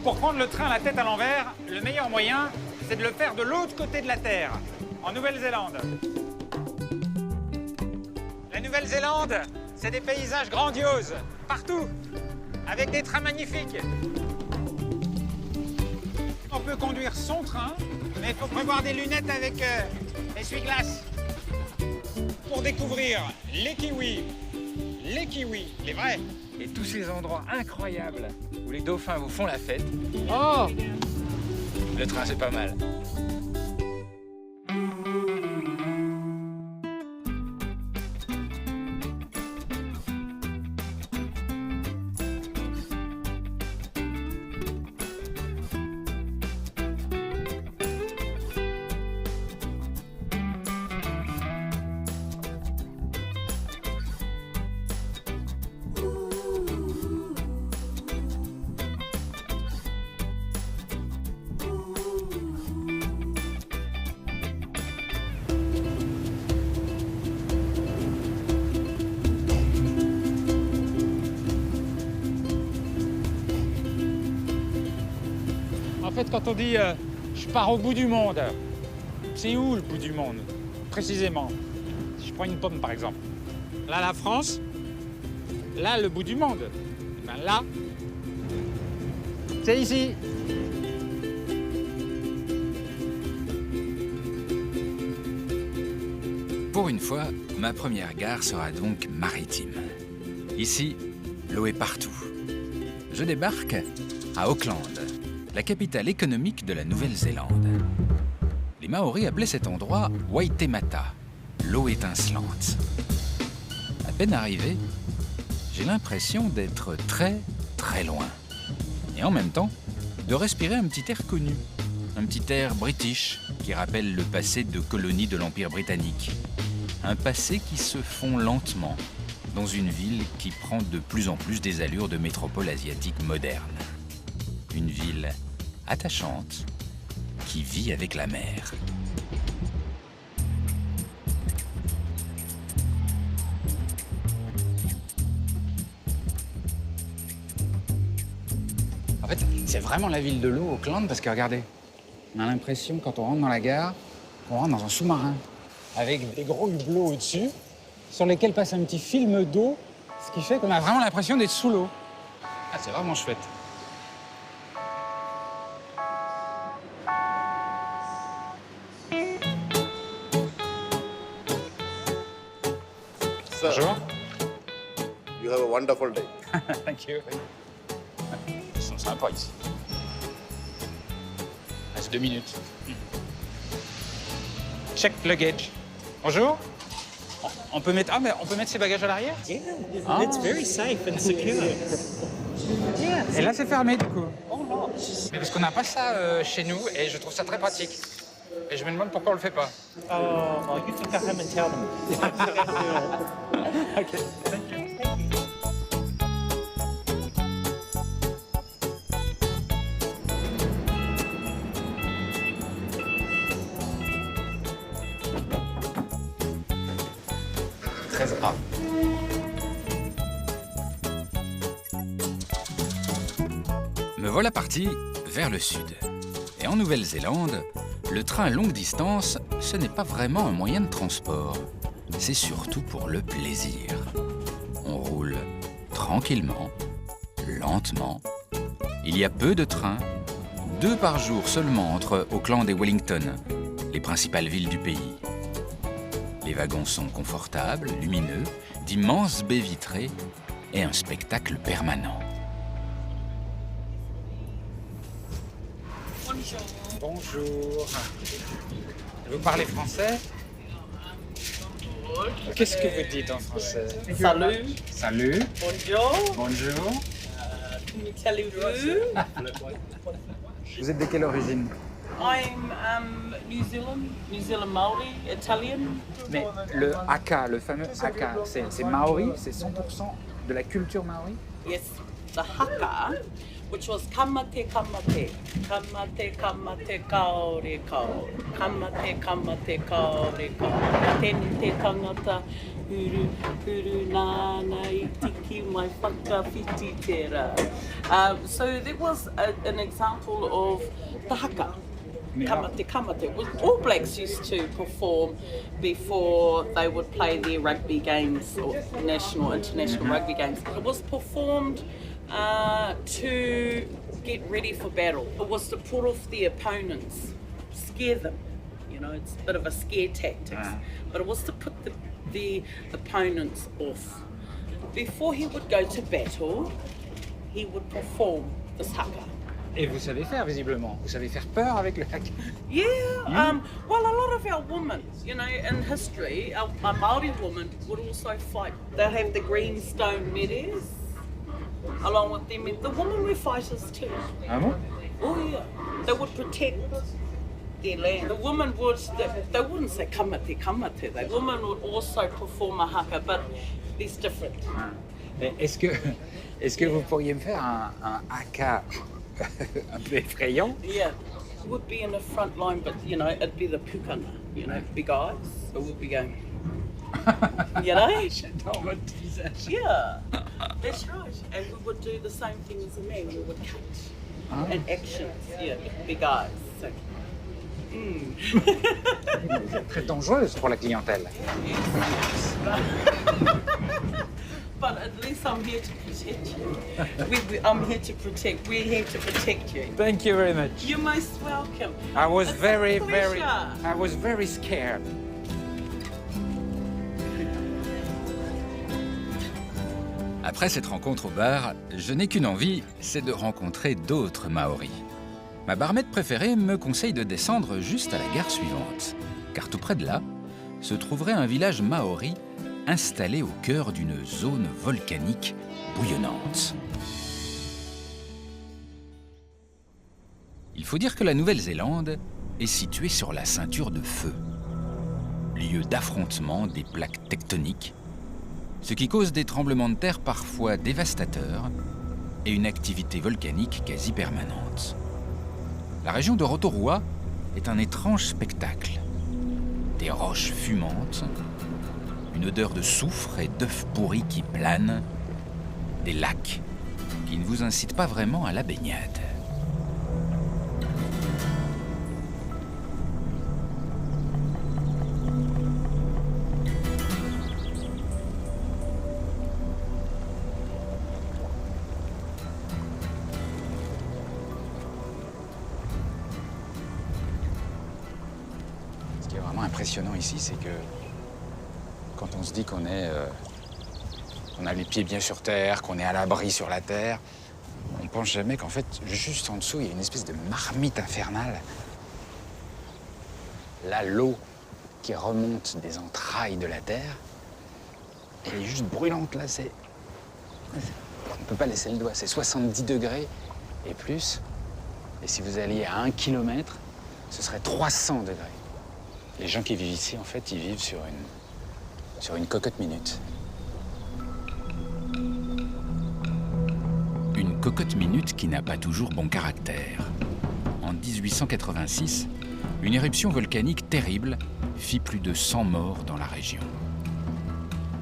Pour prendre le train à la tête à l'envers, le meilleur moyen, c'est de le faire de l'autre côté de la Terre, en Nouvelle-Zélande. La Nouvelle-Zélande, c'est des paysages grandioses, partout, avec des trains magnifiques. On peut conduire son train, mais il faut prévoir des lunettes avec essuie-glace pour découvrir les kiwis, les vrais. Et tous ces endroits incroyables où les dauphins vous font la fête. Oh! Le train, c'est pas mal. En fait, quand on dit je pars au bout du monde, c'est où le bout du monde, précisément? Si je prends une pomme, par exemple. Là, la France. Là, le bout du monde. Ben là, c'est ici. Pour une fois, ma première gare sera donc maritime. Ici, l'eau est partout. Je débarque à Auckland, la capitale économique de la Nouvelle-Zélande. Les Maoris appelaient cet endroit Waitemata, l'eau étincelante. À peine arrivé, j'ai l'impression d'être très, très loin. Et en même temps, de respirer un petit air connu, un petit air british qui rappelle le passé de colonies de l'Empire britannique. Un passé qui se fond lentement dans une ville qui prend de plus en plus des allures de métropole asiatique moderne. Une ville attachante, qui vit avec la mer. En fait, c'est vraiment la ville de l'eau, Auckland, parce que regardez, on a l'impression, quand on rentre dans la gare, qu'on rentre dans un sous-marin, avec des gros hublots au-dessus, sur lesquels passe un petit film d'eau, ce qui fait qu'on a vraiment l'impression d'être sous l'eau. Ah, c'est vraiment chouette. Bonjour. You have a wonderful day. Thank you. Ils sont sympas ici. Reste 2 minutes. Check luggage. Bonjour. On peut mettre, mais on peut mettre ses bagages à l'arrière? Yeah, it's very safe and secure. Et là, c'est fermé, du coup. Mais parce qu'on n'a pas ça chez nous, et je trouve ça très pratique. Et je me demande pourquoi on le fait pas. Oh, you can go home and tell them. OK. Thank you. A. Me voilà parti vers le sud. Et en Nouvelle-Zélande, le train longue distance, ce n'est pas vraiment un moyen de transport. C'est surtout pour le plaisir. On roule tranquillement, lentement. Il y a peu de trains, 2 par jour seulement entre Auckland et Wellington, les principales villes du pays. Les wagons sont confortables, lumineux, d'immenses baies vitrées et un spectacle permanent. Bonjour. Vous parlez français? Qu'est-ce que vous dites en français? Salut. Salut. Bonjour. Bonjour. Vous êtes de quelle origine? I'm New Zealand Maori, Italian. Mais le haka, le fameux haka, c'est maori, c'est 100% de la culture maori? Yes, the haka, which was kamate kamate, kamate kamate kaore kaore, kamate kamate kaore kaore, tēnei te tangata huru huru nāna I tiki mai whakawhiti tērā. So there was an example of the haka. Kamate kamate, which all blacks used to perform before they would play their rugby games or national, international rugby games. It was performed to get ready for battle. It was to put off the opponents, scare them. You know, it's a bit of a scare tactics, but it was to put the opponents off. Before he would go to battle, he would perform this haka. Et vous savez faire, visiblement. Vous savez faire peur avec le haka. Yeah, well, a lot of our women, you know, in history, our Māori women would also fight. They'll have the green stone meres along with them. The women were fighters too. Ah bon? Oh yeah, they would protect their land. The women would, they wouldn't say kamate kamate. The women would also perform a haka, but it's different. Mais est-ce que vous pourriez me faire un haka un peu effrayant? Yeah, it would be in the front line, but you know, it'd be the pukana, you know, big eyes. It would be going, you know? J'adore votre visage. Yeah, that's right. And we would do the same thing as a man. We would cut and actions, yeah, big eyes. So, Vous êtes très dangereuse pour la clientèle. But at least I'm here to protect you. I'm here to protect. We're here to protect you. Thank you very much. You're most welcome. I was It's a very pleasure. scared. Après cette rencontre au bar, je n'ai qu'une envie, c'est de rencontrer d'autres Maoris. Ma barmaid préférée me conseille de descendre juste à la gare suivante, car tout près de là se trouverait un village maori installé au cœur d'une zone volcanique bouillonnante. Il faut dire que la Nouvelle-Zélande est située sur la ceinture de feu, lieu d'affrontement des plaques tectoniques, ce qui cause des tremblements de terre parfois dévastateurs et une activité volcanique quasi permanente. La région de Rotorua est un étrange spectacle. Des roches fumantes, une odeur de soufre et d'œufs pourris qui planent, des lacs qui ne vous incitent pas vraiment à la baignade. Ce qui est vraiment impressionnant ici, c'est que quand on se dit qu'on a les pieds bien sur terre, qu'on est à l'abri sur la terre, on pense jamais qu'en fait, juste en dessous, il y a une espèce de marmite infernale. Là, l'eau qui remonte des entrailles de la terre, elle est juste brûlante, là, on ne peut pas laisser le doigt, c'est 70 degrés et plus. Et si vous alliez à 1 kilomètre, ce serait 300 degrés. Les gens qui vivent ici, en fait, ils vivent sur une cocotte minute. Une cocotte minute qui n'a pas toujours bon caractère. En 1886, une éruption volcanique terrible fit plus de 100 morts dans la région.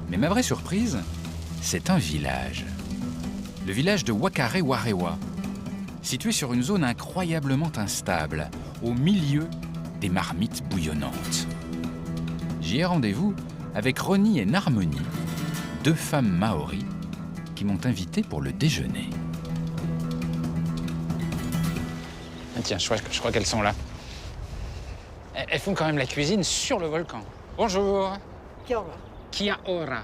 Mais ma vraie surprise, c'est un village. Le village de Wakarewarewa, situé sur une zone incroyablement instable, au milieu des marmites bouillonnantes. J'y ai rendez-vous avec Ronnie et Narmoni, deux femmes maoris qui m'ont invité pour le déjeuner. Ah tiens, je crois qu'elles sont là. Elles font quand même la cuisine sur le volcan. Bonjour. Kia ora. Kia ora.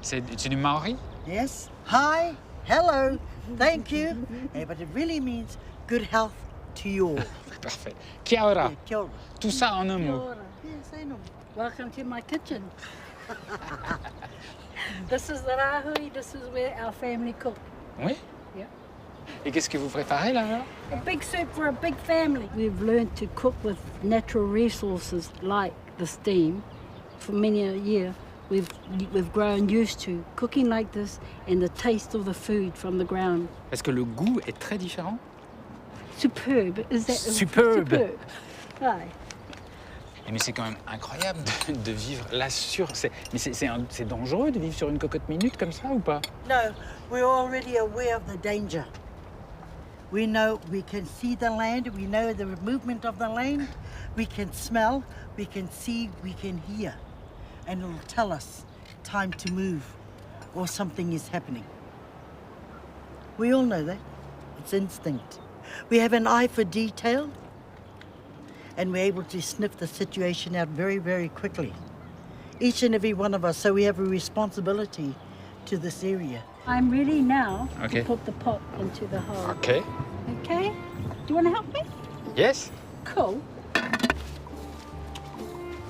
C'est du maori? Yes. Hi. Hello. Thank you. But it really means good health to you all. Parfait. Kia ora. Yeah, kia ora. Tout ça en un mot. Yes, I know. Welcome to my kitchen. This is the rahui, this is where our family cook. Oui? Yeah. Et qu'est-ce que vous préparez là alors? A big soup for a big family. We've learned to cook with natural resources like the steam for many a year. We've grown used to cooking like this and the taste of the food from the ground. Est-ce que le goût est très différent? Superb. Is that Superb. Superb. Aye. Mais c'est quand même incroyable de vivre là sur... C'est dangereux de vivre sur une cocotte minute comme ça ou pas? No, we're already aware of the danger. We know we can see the land, we know the movement of the land, we can smell, we can see, we can hear. And it'll tell us time to move or something is happening. We all know that. It's instinct. We have an eye for detail and we're able to sniff the situation out very, very quickly. Each and every one of us, so we have a responsibility to this area. I'm ready now Okay. to put the pot into the hole. Ok. Okay? Do you want to help me? Yes. Cool.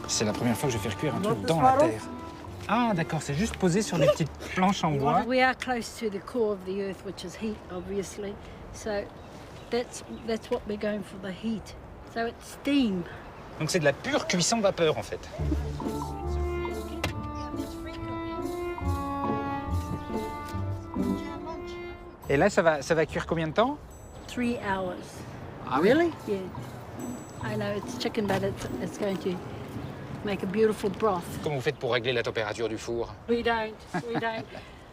C'est la première fois que je vais faire cuire un truc Want dans this la bottle? terre. Ah, d'accord, c'est juste posé sur des petites planches en bois. We are close to the core of the earth, which is heat, obviously. So that's what we're going for, the heat. So it's steam. Donc c'est de la pure cuisson vapeur en fait. Et là, ça va cuire combien de temps? 3 hours. Ah, really? Yeah. I know it's chicken, but it's going to make a beautiful broth. Comment vous faites pour régler la température du four? We don't.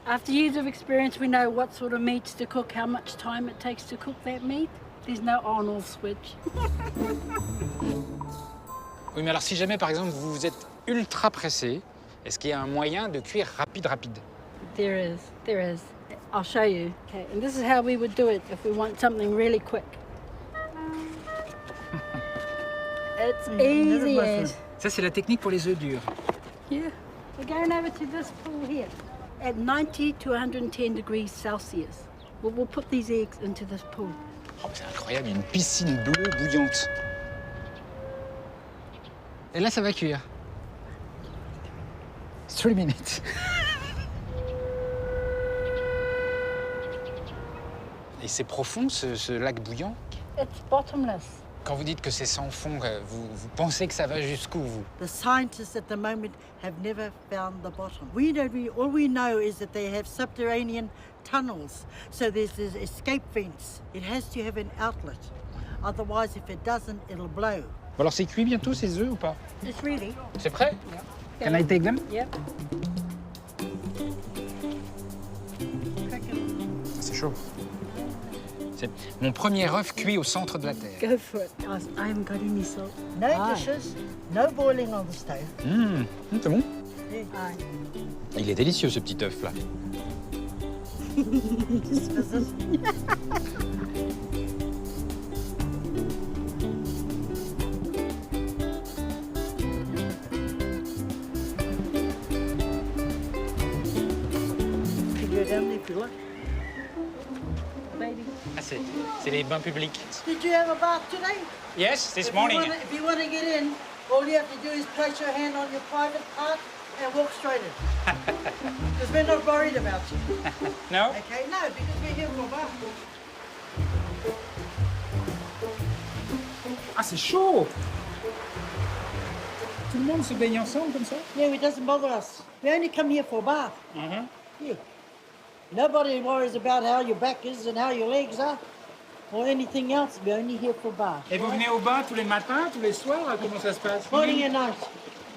After years of experience, we know what sort of meats to cook, how much time it takes to cook that meat. There's no on-off switch. Oui, mais alors si jamais, par exemple, vous êtes ultra pressé, est-ce qu'il y a un moyen de cuire rapide? There is. I'll show you. Okay, and this is how we would do it if we want something really quick. It's easy as. Ça, c'est la technique pour les œufs durs. Yeah. We're going over to this pool here. At 90 to 110 degrees Celsius. We'll put these eggs into this pool. Oh, c'est incroyable, il y a une piscine bleue bouillante. Et là, ça va cuire. 3 minutes. Et c'est profond, ce lac bouillant? It's bottomless. Quand vous dites que c'est sans fond, vous pensez que ça va jusqu'où, vous? The scientists at the moment have never found the bottom. All we know is that they have subterranean tunnels. So there's this escape vents. It has to have an outlet. Otherwise, if it doesn't, it'll blow. Bon, alors c'est cuit bientôt ces œufs ou pas? It's ready. C'est prêt? Yeah. Can I take them? Yep. C'est chaud. C'est mon premier œuf cuit au centre de la terre. Go for it. I haven't got any salt. No Aye. dishes, no boiling on the stove. C'est bon. Aye. Il est délicieux ce petit œuf là. Just visit. You can go down there if you like. Baby. Ah, c'est les bains publics. Did you have a bath today? Yes, this If morning. you want to get in, all you have to do is place your hand on your private part and walk straight in. Because we're not worried about you. No? Okay? No, because we're here for a bath. Ah, c'est chaud! Tout le monde se baigne ensemble comme ça? No, it doesn't bother us. We only come here for a bath. Yeah. Nobody worries about how your back is and how your legs are or anything else. We're only here for a bath. Et vous venez au bain tous les matins, tous les soirs? Comment ça se passe? Morning and night.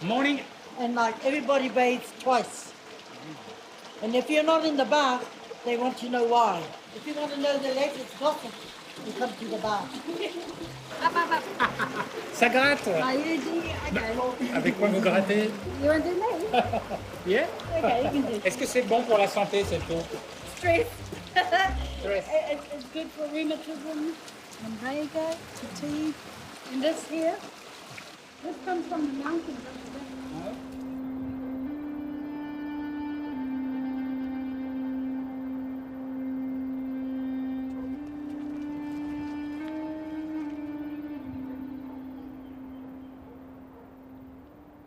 Morning. And night. Everybody bathes twice. And if you're not in the bath, they want to know why. If you want to know the latest gossip, you come to the bath. Ça gratte! Are you okay? Avec quoi vous grattez? You want to do me? Yeah? Okay, you can do. Est-ce que c'est bon pour la santé cette eau? Stress. Stress. It's good for rheumatism, lumbago, fatigue. And this here, this comes from the mountains.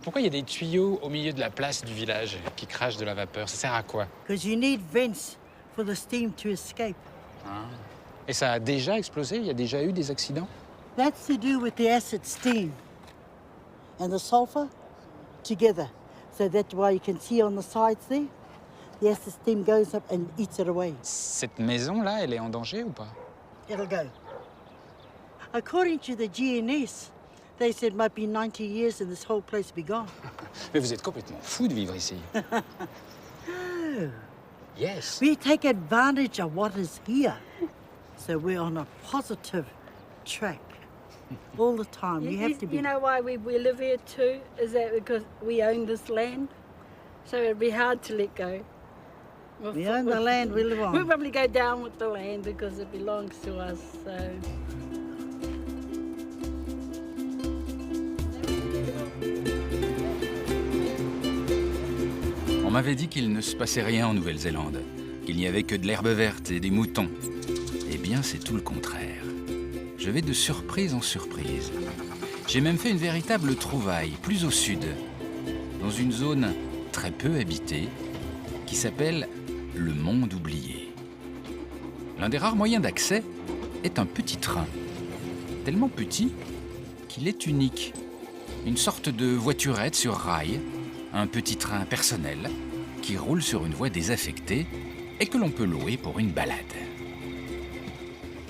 Pourquoi il y a des tuyaux au milieu de la place du village qui crachent de la vapeur? Ça sert à quoi? Because you need vents for the steam to escape. Et ça a déjà explosé? Il y a déjà eu des accidents? That's to do with the acid steam and the sulfur together. So that's why you can see on the sides there, the acid steam goes up and eats it away. Cette maison-là, elle est en danger ou pas? It'll go. According to the GNS, they said it might be 90 years and this whole place be gone. Mais vous êtes complètement fou de vivre ici. No. Yes. We take advantage of what is here. So we're on a positive track all the time. We have to be. You know why we live here too? Is that because we own this land? So it'd be hard to let go. We own the land we live on. We'll probably go down with the land because it belongs to us. So. On m'avait dit qu'il ne se passait rien en Nouvelle-Zélande, qu'il n'y avait que de l'herbe verte et des moutons. Eh bien, c'est tout le contraire. Je vais de surprise en surprise. J'ai même fait une véritable trouvaille, plus au sud, dans une zone très peu habitée, qui s'appelle le Monde oublié. L'un des rares moyens d'accès est un petit train, tellement petit qu'il est unique. Une sorte de voiturette sur rail, un petit train personnel qui roule sur une voie désaffectée et que l'on peut louer pour une balade.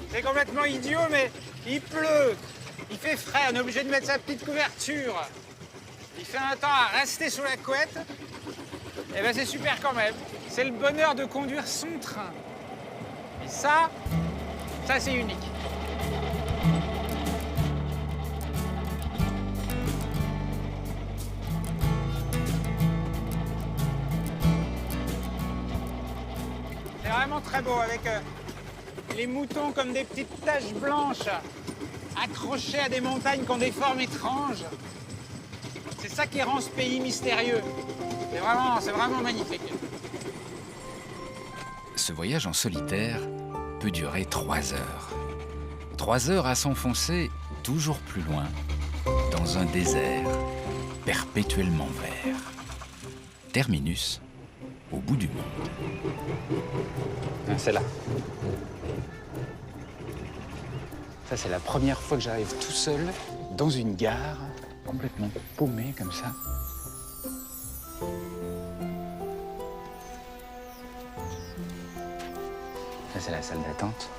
C'est complètement idiot, mais il pleut. Il fait frais, on est obligé de mettre sa petite couverture. Il fait un temps à rester sous la couette. Et ben c'est super quand même. C'est le bonheur de conduire son train. Et ça c'est unique. C'est vraiment très beau avec les moutons comme des petites taches blanches accrochées à des montagnes qui ont des formes étranges. C'est ça qui rend ce pays mystérieux. C'est vraiment magnifique. Ce voyage en solitaire peut durer 3 heures. 3 heures à s'enfoncer toujours plus loin, dans un désert perpétuellement vert. Terminus, au bout du monde. C'est là. Ça, c'est la première fois que j'arrive tout seul dans une gare, complètement paumé comme ça. Ça, c'est la salle d'attente.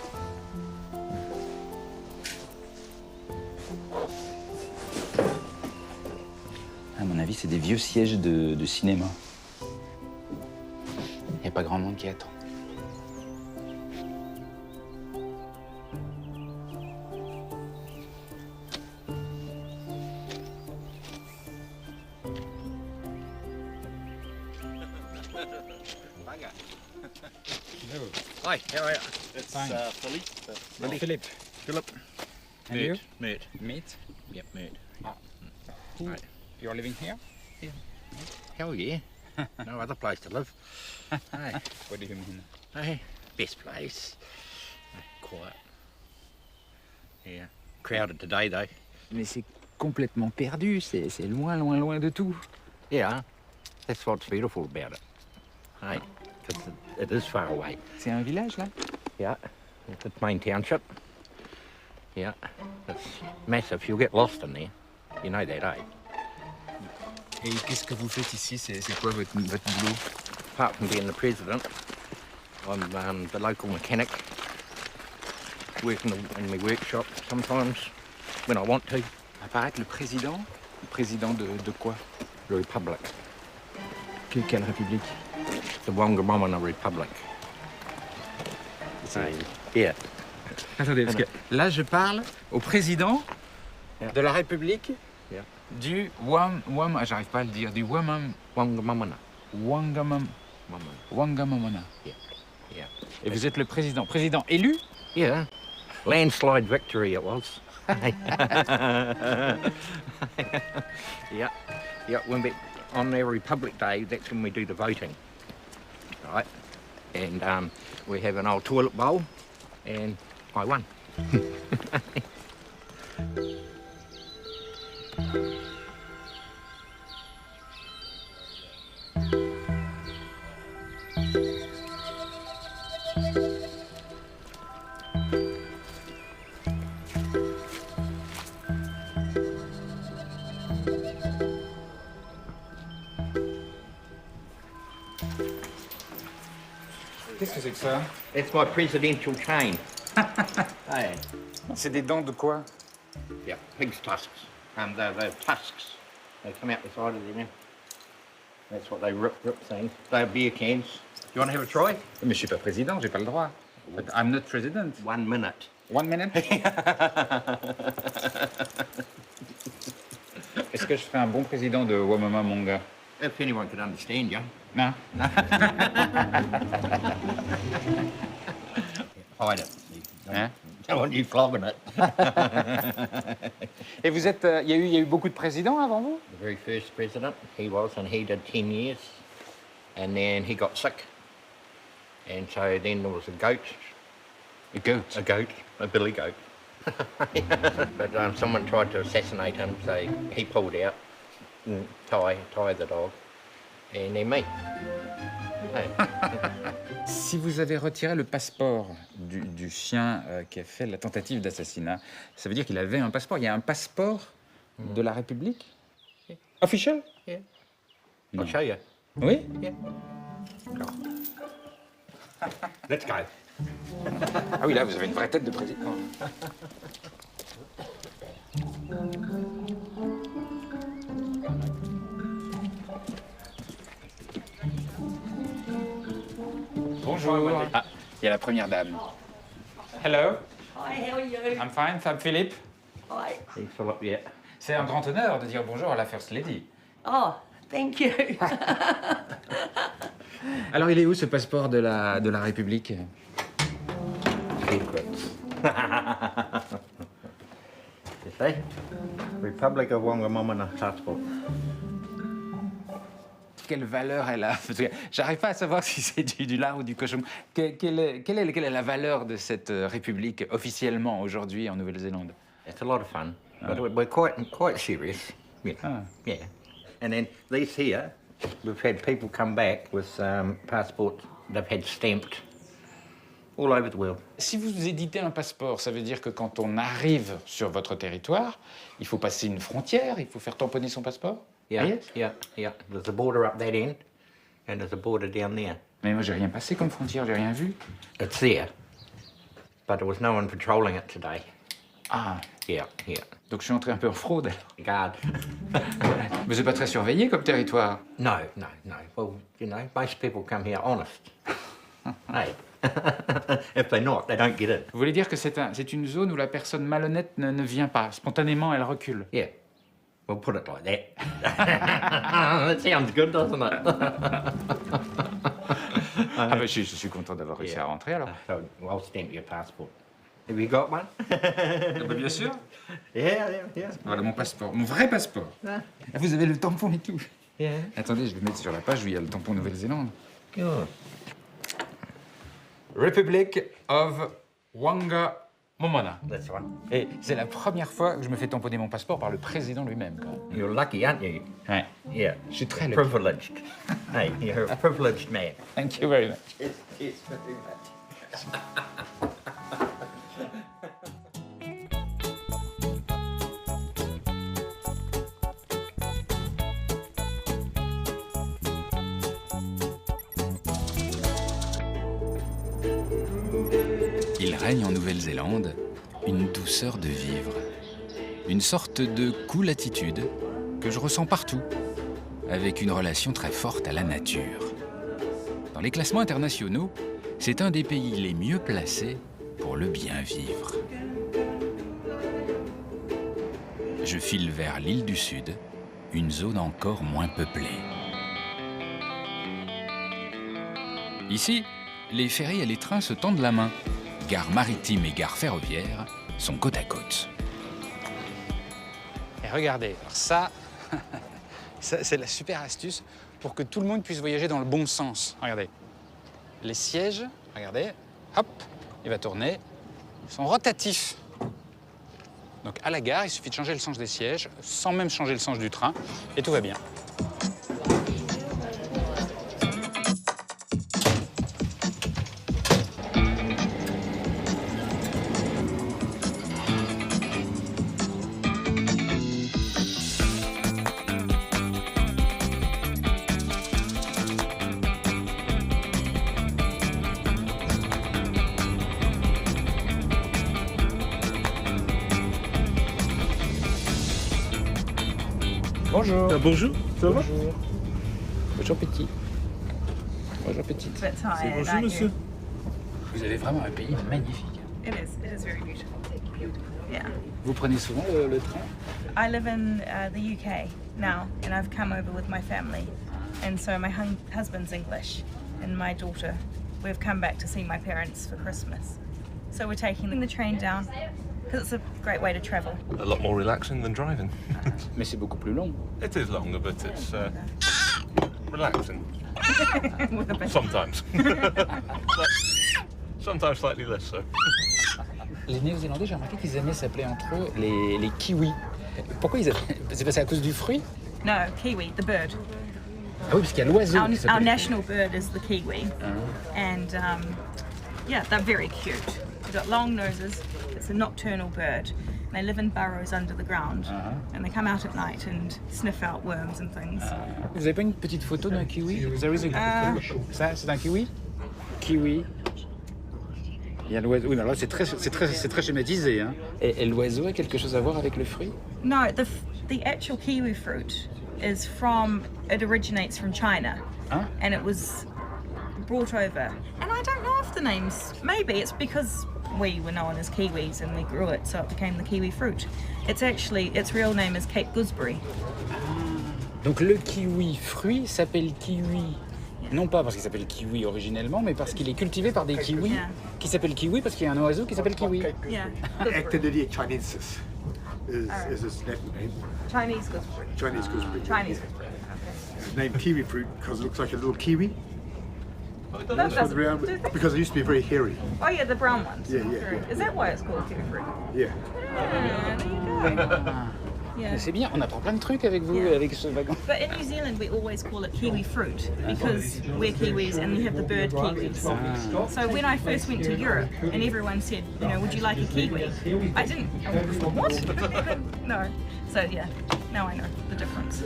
À mon avis, c'est des vieux sièges de cinéma. Il n'y a pas grand monde qui attend. Hi, how are you? It's Philippe. Philippe. Philip. And you? Mate. Mate? Yep, mate. Who? Right. You're living here? Hell yeah. No other place to live. Hey, What do you mean? hey, best place. Quiet. Yeah. Crowded today though. Mais c'est complètement perdu, c'est loin, loin, loin de tout. Yeah. That's what's beautiful about it. Hey, 'cause it is far away. C'est un village, là? Yeah. It's main township. Yeah. It's massive. You'll get lost in there. You know that, eh? Et qu'est-ce que vous faites ici? C'est quoi votre boulot? Apart from being the president, I'm the local mechanic. Working in my workshop sometimes when I want to. Apparaître le président? Le président de quoi? The Republic. Quelle république? The Wangamamana Republic. Yeah. Attendez, parce que là, je parle au président de la République Yeah. du j'arrive pas à le dire, du Wangamamana. Wangamamana. Yeah. Et vous êtes le président élu? Yeah. Landslide victory it was. Yeah. Yeah. When we on their Republic Day, that's when we do the voting. Right. And we have an old toilet bowl, and I won. Qu'est-ce que c'est que ça? That's my presidential chain. Hey. C'est des dents de quoi? Yeah, pig's tusks. They're tusks. They come out the side of their mouth. That's what they rip things. They're beer cans. You want to have a try? Mais je suis pas président, j'ai pas le droit. But I'm not president. 1 minute. 1 minute. Est-ce que je serais un bon président de Wamama Monga? If anyone could understand you. Non. Hide it. Hein? Don't want you flogging it. Et vous êtes, il y a eu beaucoup de présidents avant vous? The very first president, he was, and he did 10 years. And then he got sick. And so then there was a goat. A goat. A goat, a billy goat. But someone tried to assassinate him, so he pulled out and tied the dog. And then me. Hey. Si vous avez retiré le passeport du chien qui a fait la tentative d'assassinat, ça veut dire qu'il avait un passeport. Il y a un passeport de la République? Yeah. Official? Yeah. Non. I'll show you. Oui? Yeah. Go. Let's go. Ah oui, là, vous avez une vraie tête de président. Bonjour. Ah, il y a la première dame. Hello. Hi, how are you? I'm fine, I'm Philippe. Hi. Hey, Philip, yeah. C'est un grand honneur de dire bonjour à la First Lady. Oh, thank you. Alors, il est où ce passeport de la République? Secrets. You see? Republic of Wangamamana passport. Quelle valeur elle a? Parce que j'arrive pas à savoir si c'est du lard ou du cochon. Quelle est la valeur de cette république officiellement aujourd'hui en Nouvelle-Zélande? It's a lot of fun, but we're quite serious. You know. Yeah. And then these here, we've had people come back with passports they've had stamped all over the world. Si vous éditez un passeport, ça veut dire que quand on arrive sur votre territoire, il faut passer une frontière, il faut faire tamponner son passeport? Yeah, Ah, yes? yeah. There's a border up that end, and there's a border down there. Mais moi, j'ai rien passé comme frontière, j'ai rien vu. It's there, but there was no one patrolling it today. Ah, Yeah. donc je suis entré un peu en fraude alors. Guard. Mais c'est pas très surveillé comme territoire. No. Well, you know, most people come here honest. Hey. If they're not, they don't get in. Vous voulez dire que c'est une zone où la personne malhonnête ne vient pas. Spontanément, elle recule. Yeah. We'll put it like that. That sounds good, doesn't it? Ah ben, je suis content d'avoir réussi à rentrer alors. So I'll stamp your passport. Have you got one? Bien sûr. Yeah. Voilà mon passeport, mon vrai passeport. Vous avez le tampon et tout. Yeah. Attendez, je vais mettre sur la page où il y a le tampon Nouvelle-Zélande. Good. Republic of Wangamamana. That's one. Et c'est la première fois que je me fais tamponner mon passeport par le président lui-même. Quand même. You're lucky, aren't you? Ouais. Yeah. Je suis très lucky. Privileged. Hey, you're a privileged man. Thank you very much. Yes, very much. Il règne en Nouvelle-Zélande une douceur de vivre, une sorte de cool attitude que je ressens partout, avec une relation très forte à la nature. Dans les classements internationaux, c'est un des pays les mieux placés pour le bien vivre. Je file vers l'île du Sud, une zone encore moins peuplée. Ici, les ferries et les trains se tendent la main. Gare maritime et gare ferroviaire sont côte à côte. Et regardez, alors ça c'est la super astuce pour que tout le monde puisse voyager dans le bon sens. Regardez, les sièges, regardez, hop, il va tourner, ils sont rotatifs. Donc à la gare, il suffit de changer le sens des sièges, sans même changer le sens du train, et tout va bien. Bonjour. Bonjour, ça va? Bonjour petit. Bonjour petite. C'est bonjour monsieur. Vous avez vraiment un pays magnifique. It is very beautiful. Yeah. Vous prenez souvent le train? I live in the UK now, and I've come over with my family. And so my husband's English, and my daughter, we've come back to see my parents for Christmas. So we're taking the train down, because it's a great way to travel. A lot more relaxing than driving. Mais c'est beaucoup plus long. It is longer, but it's relaxing. With a bit. Sometimes. Sometimes slightly less so. Les Néo-Zélandais, j'ai remarqué qu'ils aimaient s'appeler entre eux les kiwis. Pourquoi ils appellent... C'est passé à cause du fruit? No, kiwi, the bird. Ah oui, parce qu'il y a l'oiseau. Our national bird is the kiwi. And yeah, they're very cute. They've got long noses. It's a nocturnal bird. And they live in burrows under the ground. And they come out at night and sniff out worms and things. Vous avez pas une petite photo d'un kiwi? Ça, c'est un kiwi? Kiwi. Il y a l'oiseau. Oui, mais alors c'est très schématisé. Hein. Et l'oiseau a quelque chose à voir avec le fruit? No, the actual kiwi fruit is from, it originates from China. Hein? And it was brought over. And I don't know if the name's, maybe it's because we were known as Kiwis and we grew it, so it became the kiwi fruit. It's actually, its real name is Cape Gooseberry. Donc le kiwi fruit s'appelle kiwi. Non pas parce qu'il s'appelle kiwi originellement, mais parce qu'il est cultivé par des kiwis qui s'appellent kiwi parce qu'il y a un oiseau qui s'appelle kiwi. Yeah. Actinidia chinesis is its Latin name. Chinese gooseberry. Chinese gooseberry. Chinese yeah. gooseberry. Okay. It's named kiwi fruit because it looks like a little kiwi. That doesn't, Because it used to be very hairy. oh yeah, the brown ones. Yeah, yeah, yeah. Is that why it's called kiwi fruit? Yeah. Yeah, there you go. Yeah. C'est bien, on apprend plein de trucs avec vous, avec ce wagon. But in New Zealand, we always call it kiwi fruit because we're Kiwis and we have the bird kiwis. So when I first went to Europe and everyone said, you know, would you like a kiwi? I didn't. What? No. So yeah, now I know the difference.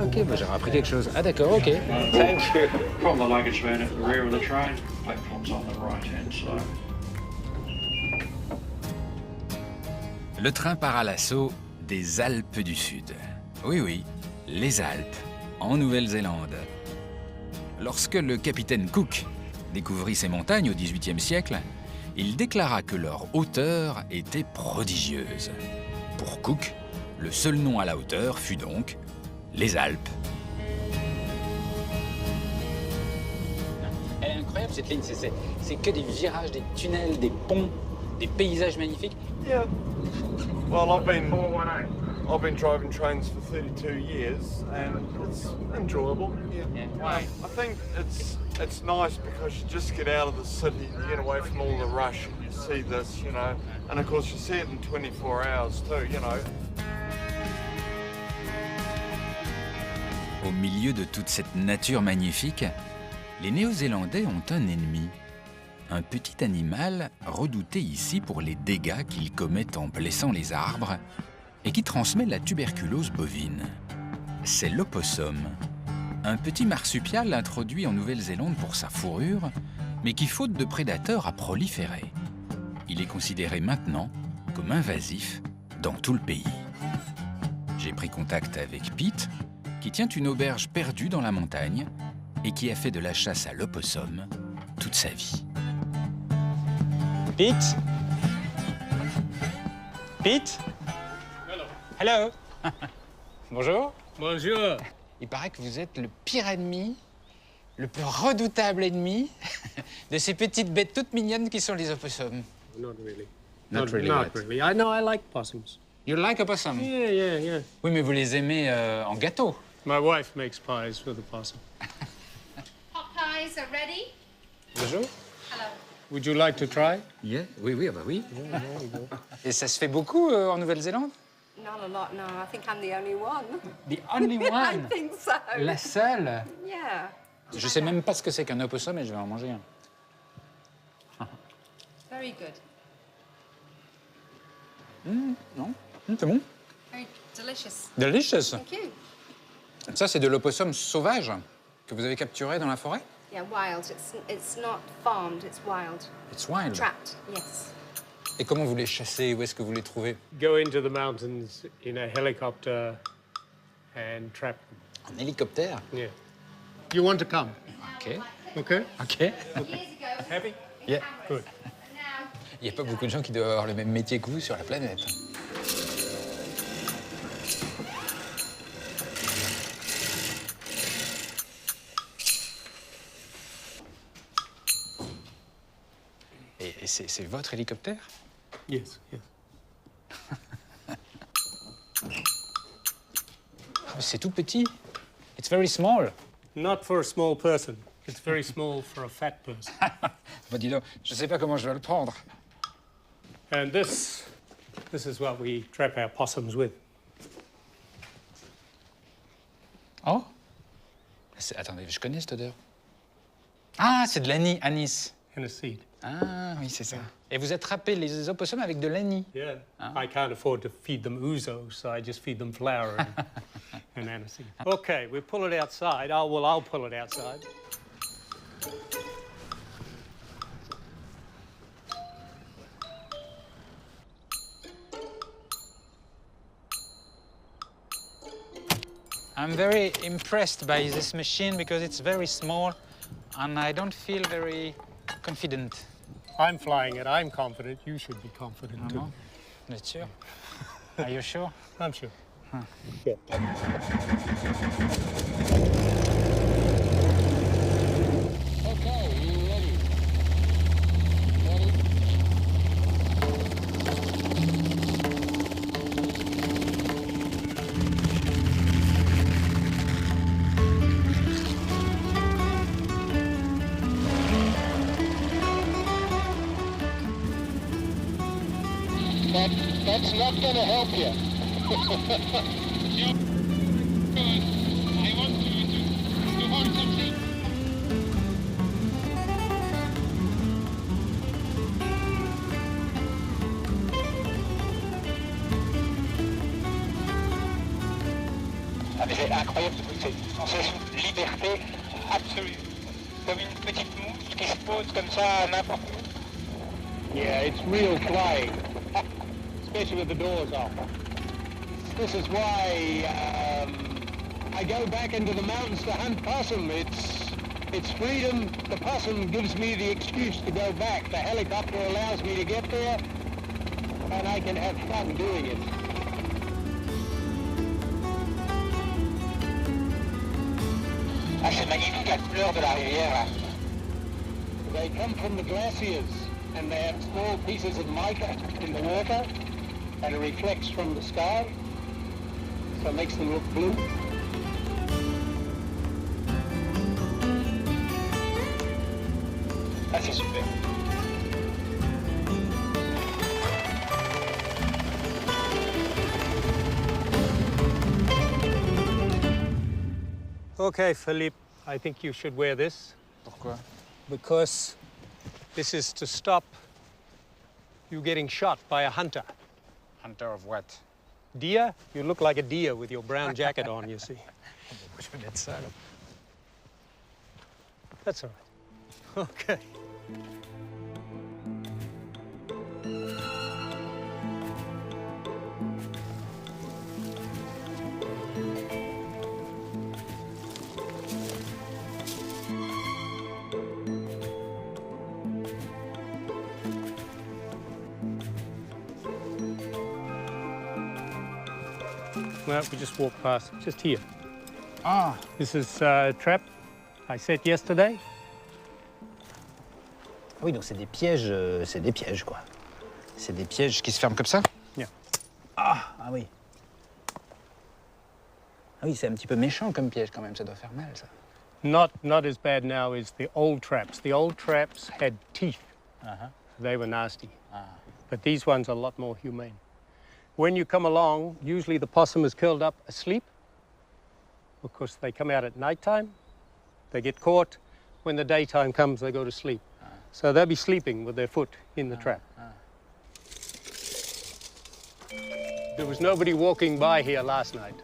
Ok, bah, j'ai appris quelque chose. Ah d'accord, ok. Thank you. From the luggage van at the rear of the train, platforms on the right-hand side. Le train part à l'assaut des Alpes du Sud. Oui, oui, les Alpes, en Nouvelle-Zélande. Lorsque le capitaine Cook découvrit ces montagnes au XVIIIe siècle, il déclara que leur hauteur était prodigieuse. Pour Cook, le seul nom à la hauteur fut donc les Alpes. Elle est incroyable cette ligne, c'est que des virages, des tunnels, des ponts, des paysages magnifiques. Yeah. Well, I've been driving trains for 32 years, and it's enjoyable. Yeah. Why? I think it's nice because you just get out of the city, you get away from all the rush, and you see this, you know. And of course, you see it in 24 hours too, you know. Au milieu de toute cette nature magnifique, les Néo-Zélandais ont un ennemi. Un petit animal redouté ici pour les dégâts qu'il commet en blessant les arbres et qui transmet la tuberculose bovine. C'est l'opossum, un petit marsupial introduit en Nouvelle-Zélande pour sa fourrure, mais qui, faute de prédateurs, a proliféré. Il est considéré maintenant comme invasif dans tout le pays. J'ai pris contact avec Pete, qui tient une auberge perdue dans la montagne et qui a fait de la chasse à l'opossum toute sa vie. Pete? Pete? Hello. Bonjour. Bonjour. Il paraît que vous êtes le pire ennemi, le plus redoutable ennemi de ces petites bêtes toutes mignonnes qui sont les opossums. Not really. Not really. Not really. I know I like possums. You like opossum? Yeah. Oui, mais vous les aimez en gâteau. My wife makes pies with the possum. Hot pies are ready. Bonjour. Hello. Would you like to try? Yeah. Oui, ah bah oui. Yeah, there you go. Et ça se fait beaucoup en Nouvelle-Zélande? Not a lot, no. I think I'm the only one. The only one? I think so. La seule? Yeah. Je sais même pas ce que c'est qu'un opossum et je vais en manger un. Very good. Non? C'est bon? Very delicious. Delicious. Thank you. Ça, c'est de l'opossum sauvage que vous avez capturé dans la forêt? Yeah, wild. It's not farmed, it's wild. It's wild. Trapped, yes. Et comment vous les chassez? Où est-ce que vous les trouvez? Go into the mountains in a helicopter and trap them. En hélicoptère? Yeah. You want to come? OK. Okay. OK. Years ago, Happy? Yeah. Good. Il n'y a pas beaucoup de gens qui doivent avoir le même métier que vous sur la planète. Et c'est votre hélicoptère? Yes, yes. C'est tout petit. It's very small. Not for a small person. It's very small for a fat person. Bon, dis donc, je ne sais pas comment je dois le prendre. And this is what we trap our possums with. Oh? Attendez, je connais cette odeur. Ah, c'est de l'anis, anis. Aniseed. Ah, oui, c'est ça. Et vous attrapez les opossums avec de l'anis? Yeah. I can't afford to feed them ouzo, so I just feed them flour and aniseed. Okay, we pull it outside. I'll pull it outside. I'm very impressed by this machine because it's very small and I don't feel very confident. I'm flying it. I'm confident. You should be confident too. Vous êtes sûr? Are you sure? I'm sure. Yeah. Okay, you ready? That's not going to help you. I want to hold something. Ah mais c'est incroyable, c'est une sensation de liberté absolue. Comme une petite mouche qui se pose comme ça n'importe où. Yeah, it's real flying, especially with the doors off. This is why I go back into the mountains to hunt possum. It's freedom. The possum gives me the excuse to go back. The helicopter allows me to get there, and I can have fun doing it. Ah, c'est magnifique la couleur de la rivière. They come from the glaciers, and they have small pieces of mica in the water, and it reflects from the sky, so it makes them look blue. Ah, c'est super. Okay, Philippe, I think you should wear this. Pourquoi? Because this is to stop you getting shot by a hunter. Hunter of what? Deer? You look like a deer with your brown jacket on, you see. Je vais mettre ça, alors. That's all right. Okay. Well, we just walk past, just here. Ah. This is a trap I set yesterday. Oui, donc c'est des pièges, quoi. C'est des pièges qui se ferment comme ça? Yeah. Ah oui. Ah oui, c'est un petit peu méchant comme piège quand même, ça doit faire mal, ça. Not as bad now as the old traps. The old traps had teeth. Uh-huh. They were nasty. But these ones are a lot more humane. When you come along, usually the possum is curled up asleep. Of course, they come out at nighttime. They get caught. When the daytime comes, they go to sleep. So they'll be sleeping with their foot in the trap. There was nobody walking by here last night.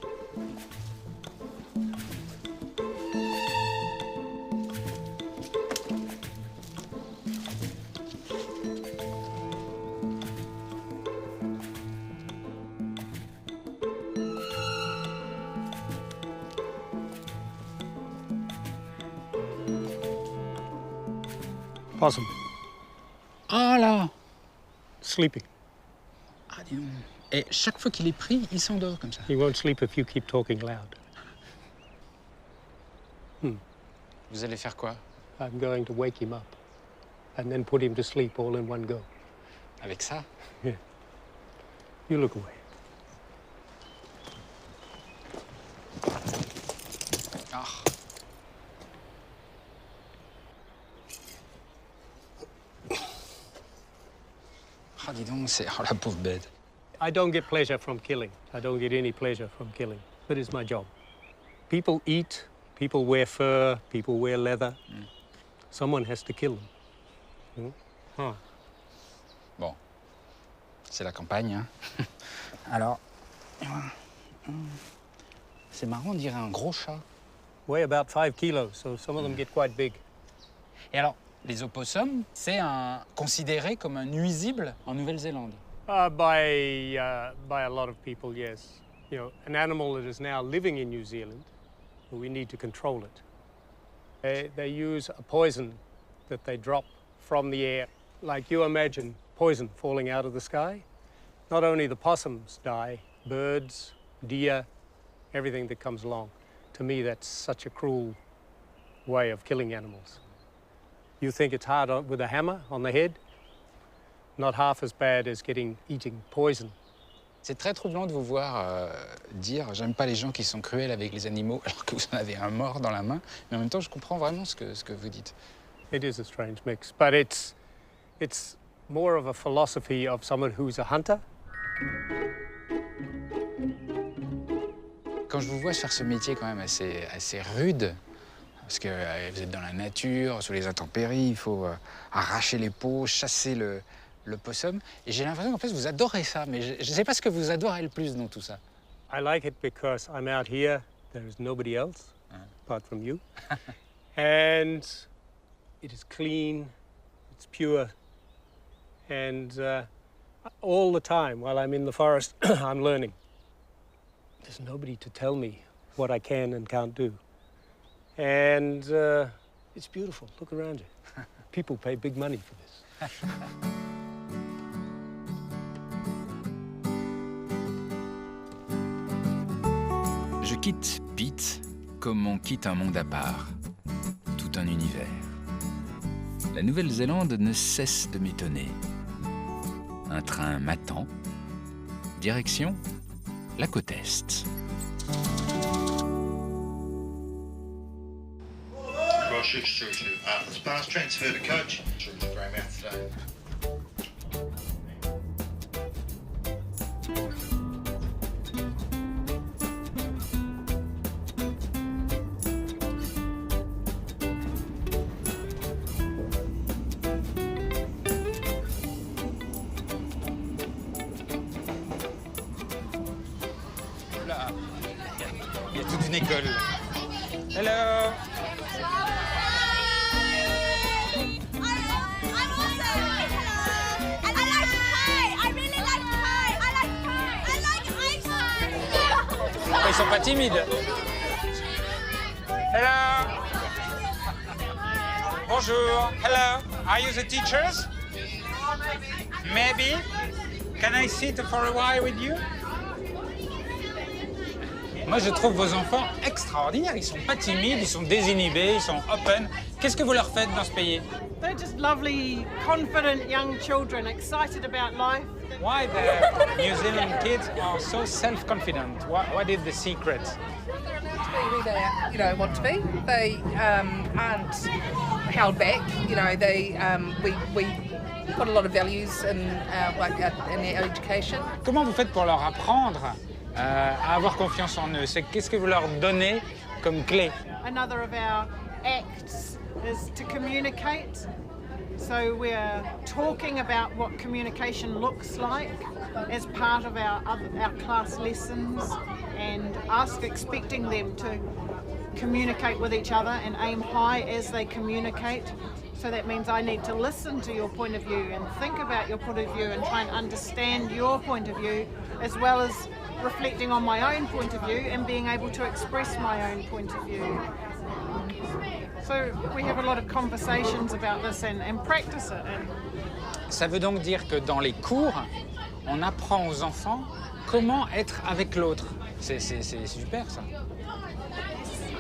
Possum. Ah là! Sleeping. Ah, dis donc. Et chaque fois qu'il est pris, il s'endort comme ça. He won't sleep if you keep talking loud. Vous allez faire quoi? I'm going to wake him up and then put him to sleep all in one go. Avec ça? Yeah. You look away. Ah. Ah, dis donc, c'est... Oh, la pauvre bête. I don't get pleasure from killing. I don't get any pleasure from killing, but it's my job. People eat, people wear fur, people wear leather. Someone has to kill them. Huh. Bon, c'est la campagne, hein. Alors, c'est marrant, on dirait un gros chat. Weigh about 5 kilos, so some of them get quite big. Et alors, les opossums, c'est considéré comme un nuisible en Nouvelle-Zélande. By a lot of people, yes. You know, an animal that is now living in New Zealand, we need to control it. They use a poison that they drop from the air. Like you imagine poison falling out of the sky. Not only the possums die, birds, deer, everything that comes along. To me, that's such a cruel way of killing animals. You think it's hard with a hammer on the head? Not half as bad as eating poison. C'est très troublant de vous voir dire « j'aime pas les gens qui sont cruels avec les animaux » alors que vous en avez un mort dans la main. Mais en même temps, je comprends vraiment ce que vous dites. It is a strange mix, but it's more of a philosophy of someone who's a hunter. Quand je vous vois faire ce métier quand même assez rude, parce que vous êtes dans la nature, sous les intempéries, il faut arracher les peaux, chasser le possum. Et j'ai l'impression qu'en fait, vous adorez ça, mais je ne sais pas ce que vous adorez le plus dans tout ça. I like it because I'm out here, there is nobody else, apart from you. And it is clean, it's pure. And all the time while I'm in the forest, I'm learning. There's nobody to tell me what I can and can't do. And it's beautiful. Look around you. People pay big money for this. Je quitte Pete comme on quitte un monde à part, tout un univers. La Nouvelle-Zélande ne cesse de m'étonner. Un train m'attend, direction la côte Est. The bus transferred to coach through to Greymouth today. Là, il y a toute une école. Hello. Ils sont pas timides. Hello. Bonjour. Hello. Are you the teachers? Maybe. Can I sit for a while with you? Moi, je trouve vos enfants extraordinaires. Ils sont pas timides, ils sont désinhibés, ils sont open. Qu'est-ce que vous leur faites dans ce pays? They're just lovely, confident young children, excited about life. Why the New Zealand kids are so self-confident? What is the secret? Who they, want to be. They aren't held back. We put a lot of values in their education. Comment vous faites pour leur apprendre à avoir confiance en eux? Qu'est-ce que vous leur donnez comme clé? Another of our acts is to communicate. So we're talking about what communication looks like as part of our class lessons, and expecting them to communicate with each other and aim high as they communicate. So that means I need to listen to your point of view and think about your point of view and try and understand your point of view, as well as reflecting on my own point of view and being able to express my own point of view. So we have a lot of conversations about this and practice it. And Ça veut donc dire que dans les cours, on apprend aux enfants comment être avec l'autre. C'est super, ça.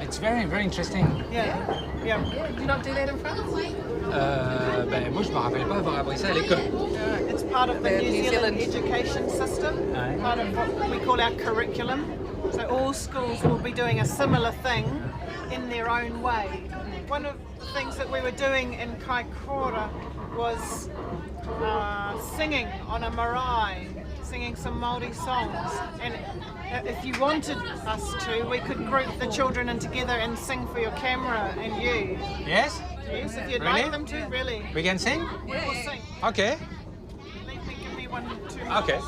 It's very, very interesting. Yeah. Yeah. Do you not do that in France? Ben, moi, je me rappelle pas avoir appris ça à l'école. It's part of the New Zealand education system, part of what we call our curriculum. So all schools will be doing a similar thing in their own way. One of the things that we were doing in Kaikoura was singing on a marae, singing some Māori songs. And if you wanted us to, we could group the children in together and sing for your camera and you. Yes? Yes, if you'd Really? like them to, really. We can sing? We will sing. Okay. Give me 1, 2 minutes. Okay.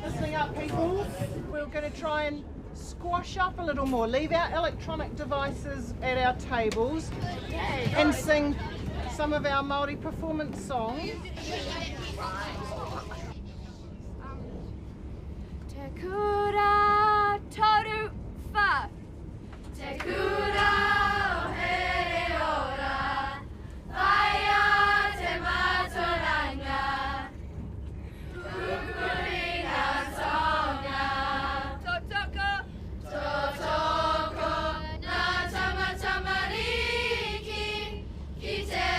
Listening up, people. We're going to try and squash up a little more. Leave our electronic devices at our tables and sing some of our Māori performance songs. Te kura toru wha. Te kura o here ora. Whaia te matoranga. Kukurina tonga. Totoko. Totoko. Na tamatamariki. Ki te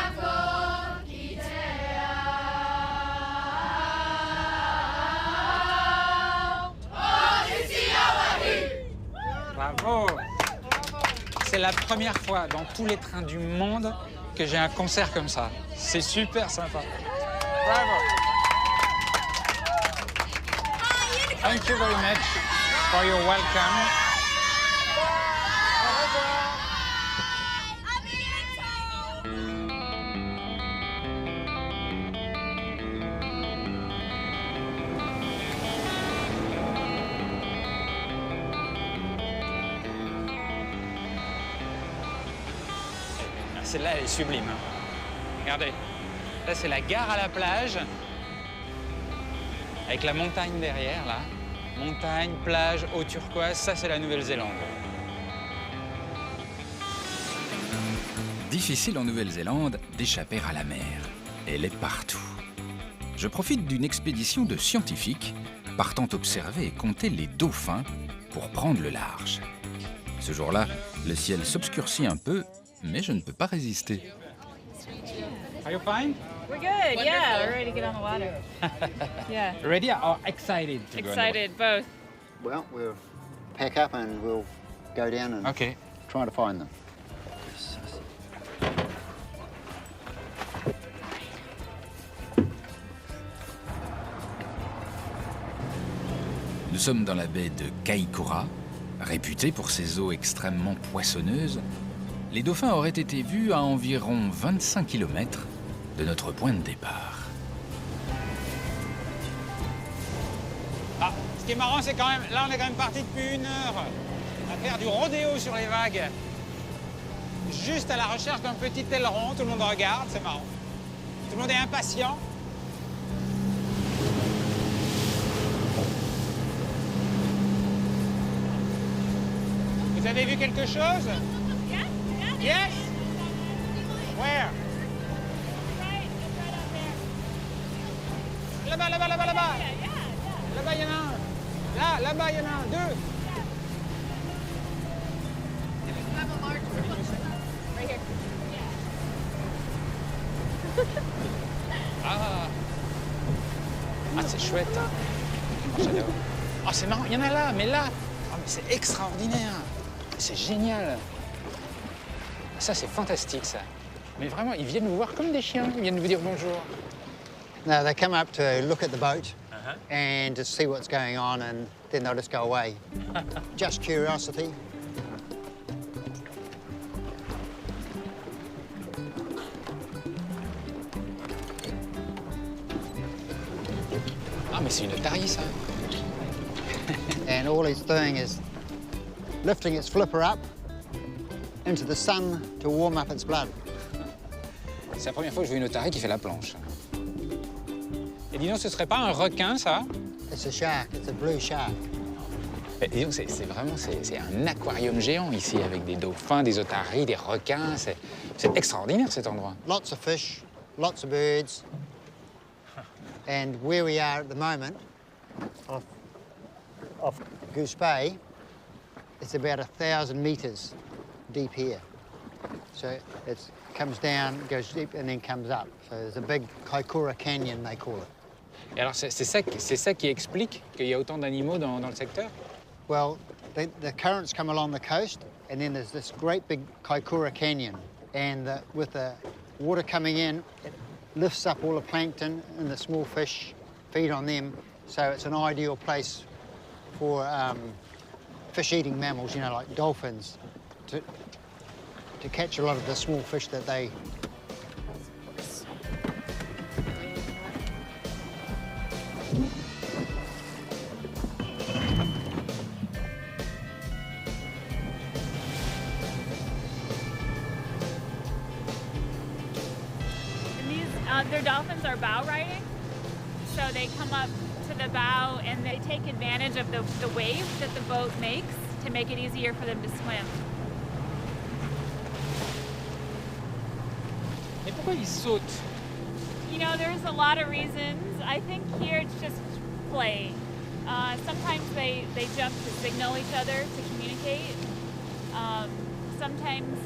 ako. Ki te Bravo! C'est la première fois dans tous les trains du monde que j'ai un concert comme ça. C'est super sympa. Bravo! Thank you very much for your welcome. Celle-là, elle est sublime. Regardez, là, c'est la gare à la plage, avec la montagne derrière, là. Montagne, plage, eau turquoise, ça, c'est la Nouvelle-Zélande. Difficile en Nouvelle-Zélande d'échapper à la mer. Elle est partout. Je profite d'une expédition de scientifiques partant observer et compter les dauphins pour prendre le large. Ce jour-là, le ciel s'obscurcit un peu, mais je ne peux pas résister. Are you fine? We're good, yeah. We're ready to get on the water. Yeah. Ready or excited to go? Excited, both. Well, we'll pack up and we'll go down and try to find them. Nous sommes dans la baie de Kaikoura, réputée pour ses eaux extrêmement poissonneuses. Les dauphins auraient été vus à environ 25 km de notre point de départ. Ah, ce qui est marrant, c'est quand même, là on est quand même parti depuis 1 heure à faire du rodéo sur les vagues. Juste à la recherche d'un petit aileron, tout le monde regarde, c'est marrant. Tout le monde est impatient. Vous avez vu quelque chose? Yes? Where? Là-bas, là-bas, là-bas, là-bas. Là-bas, il y en a un. Là, là-bas, il y en a un. 2. Ah, c'est chouette. Oh, j'adore. Oh, c'est marrant, il y en a là, mais là. Oh, mais c'est extraordinaire. C'est génial. Ça, c'est fantastique, ça. Mais vraiment, ils viennent vous voir comme des chiens. Ils viennent vous dire bonjour. No, they come up to look at the boat and to see what's going on, and then they'll just go away. Just curiosity. Ah, mais c'est une otarie, ça. And all it's doing is lifting its flipper up into the sun to warm up its blood. C'est la première fois que je vois une otarie qui fait la planche. Et dis donc, ce serait pas un requin, ça? It's a shark. It's a blue shark. Et dis donc, c'est vraiment un aquarium géant ici, avec des dauphins, des otaries, des requins. C'est extraordinaire, cet endroit. Lots of fish, lots of birds. And where we are at the moment, off Goose Bay, it's about 1,000 metres deep here. So it comes down, goes deep, and then comes up. So there's a big Kaikoura Canyon, they call it. Et alors c'est ça qui explique qu'il y a autant d'animaux dans le secteur? Well, the currents come along the coast, and then there's this great big Kaikoura Canyon. And with the water coming in, it lifts up all the plankton and the small fish, feed on them. So it's an ideal place for fish-eating mammals, you know, like dolphins, to catch a lot of the small fish that they... Their dolphins are bow riding, so they come up to the bow and they take advantage of the wave that the boat makes to make it easier for them to swim. Et pourquoi ils sautent? You know, there's a lot of reasons. I think here it's just play. Sometimes they jump to signal each other to communicate. Sometimes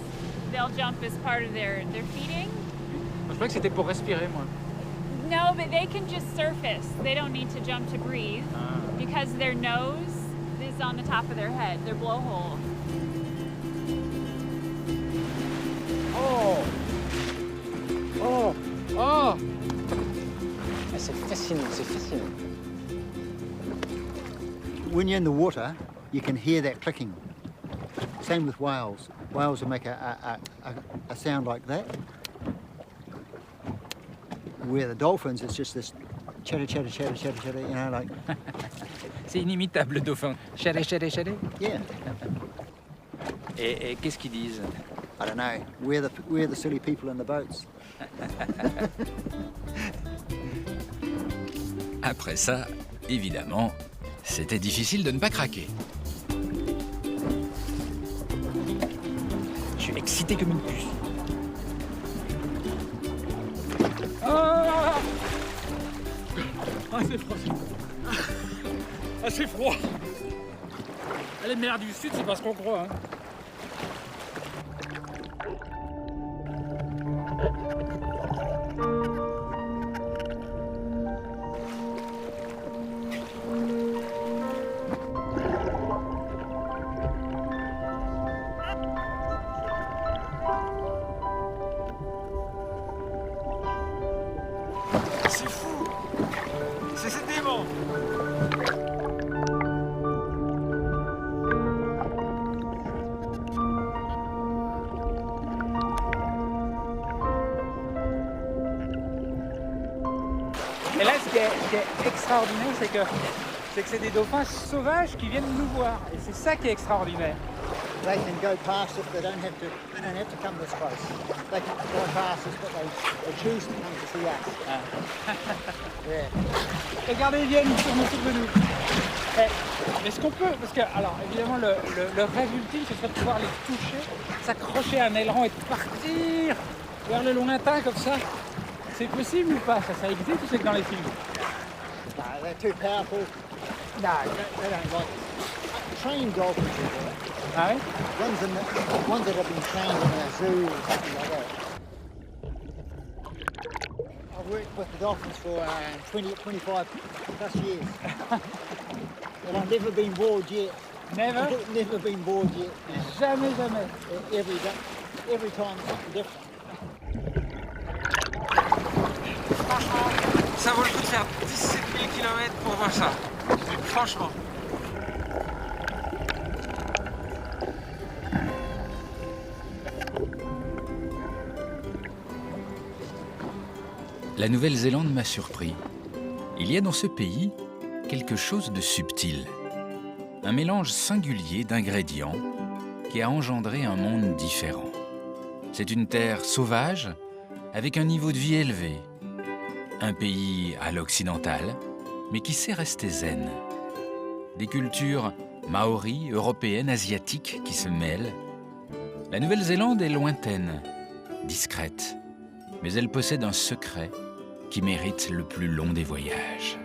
they'll jump as part of their feeding. Je crois que c'était pour respirer, moi. No, but they can just surface. They don't need to jump to breathe because their nose is on the top of their head, their blowhole. Oh! Oh! Oh! C'est fascinant, c'est fascinant. When you're in the water, you can hear that clicking. Same with whales. Whales will make a sound like that. Where the dolphins, it's just this chatter, chatter, chatter, chatter, chatter, you know, like... C'est inimitable, le dauphin. Chalet, chalet, chalet. Yeah. Et qu'est-ce qu'ils disent? I don't know. We're the silly people in the boats. Après ça, évidemment, c'était difficile de ne pas craquer. Je suis excité comme une puce. Ah, c'est froid. Ah, c'est froid. Les mers du Sud, c'est pas ce qu'on croit. Hein. C'est fou. C'est dément. Et là, ce qui est extraordinaire, c'est que c'est des dauphins sauvages qui viennent nous voir. Et c'est ça qui est extraordinaire. They can go past us, they don't have to come this close. They can go past us, but they choose to come to see us. Yeah. Regardez, ils viennent, ils tournent autour de nous. Mais ce qu'on peut, parce que, alors évidemment, le rêve ultime, ce serait de pouvoir les toucher, s'accrocher à un aileron et de partir vers le lointain comme ça. C'est possible ou pas? Ça existe ou c'est que dans les films? No, they're too powerful. No, they don't like it. Trained dolphins will do it. Ah ouais? Ones that have been trained in a zoo or something like that. I've worked with the dolphins for 25 plus years. And I've never been bored yet. Never? Never been bored yet. Jamais, jamais. Every time something different. Ça vaut le coup de faire 17 000 km pour voir ça. Franchement. La Nouvelle-Zélande m'a surpris. Il y a dans ce pays quelque chose de subtil. Un mélange singulier d'ingrédients qui a engendré un monde différent. C'est une terre sauvage, avec un niveau de vie élevé. Un pays à l'occidental, mais qui sait rester zen. Des cultures maoris, européennes, asiatiques qui se mêlent. La Nouvelle-Zélande est lointaine, discrète. Mais elle possède un secret qui mérite le plus long des voyages.